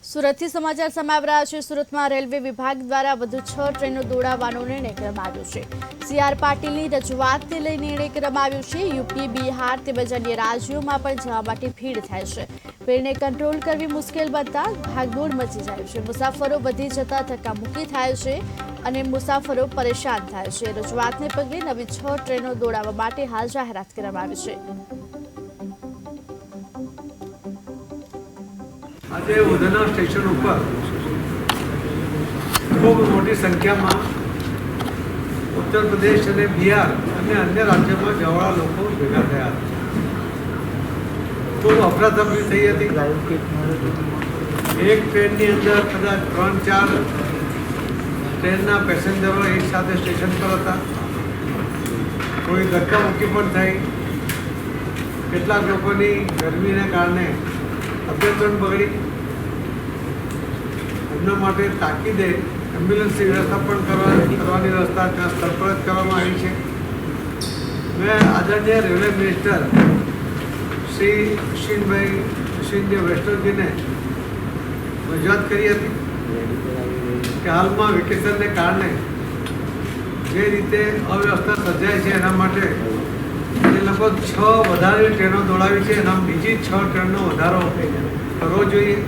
સુરતથી સમાચાર સમાવી રહ્યા છે। સુરતમાં રેલવે વિભાગ દ્વારા વધુ 6 ટ્રેનો દોડાવવાનો નિર્ણય કરવામાં આવ્યો છે। સી.આર. પાટીલની રજૂઆતને લઈ નિર્ણય કરવામાં આવ્યો છે। યુપી, બિહાર તેમજ અન્ય રાજ્યોમાં પણ જવા માટે ભીડ થાય છે। ભીડને કંટ્રોલ કરવી મુશ્કેલ બનતા ભાગદોડ મચી જાય છે। મુસાફરો વધી જતા ધક્કામુક્કી થાય છે અને મુસાફરો પરેશાન થાય છે। રજૂઆતને પગલે નવી 6 ટ્રેનો દોડાવવા માટે હાલ જાહેરાત કરવામાં આવી છે। આજે ઉધના સ્ટેશન ઉપર ખૂબ મોટી સંખ્યામાં ઉત્તર પ્રદેશ અને બિહાર અને અન્ય રાજ્યોમાં જવાવાળા લોકો ભેગા થયા ખૂબ અફરાતફરી થઈ હતી। એક ટ્રેનની અંદર કદાચ 3-4 ટ્રેનના પેસેન્જરો એક સાથે સ્ટેશન પર હતા। કોઈ ધક્કામુક્કી પણ થઈ। કેટલાક લોકોની ગરમીને કારણે તબિયત પણ બગડી। એમના માટે તાકીદે એમ્બ્યુલન્સની વ્યવસ્થા પણ કરવાની વ્યવસ્થા ત્યાં સ્થળ પર જ કરવામાં આવી છે। મેં આદરણીય રેલવે મિનિસ્ટર શ્રી અશ્વિનભાઈ વૈષ્ણવજીને રજૂઆત કરી હતી કે હાલમાં વેકેશનને કારણે જે રીતે અવ્યવસ્થા સર્જાય છે એના માટે લગભગ 6 વધારે ટ્રેનો દોડાવી છે। એના બીજી 6 ટ્રેનનો વધારો કરવો જોઈએ।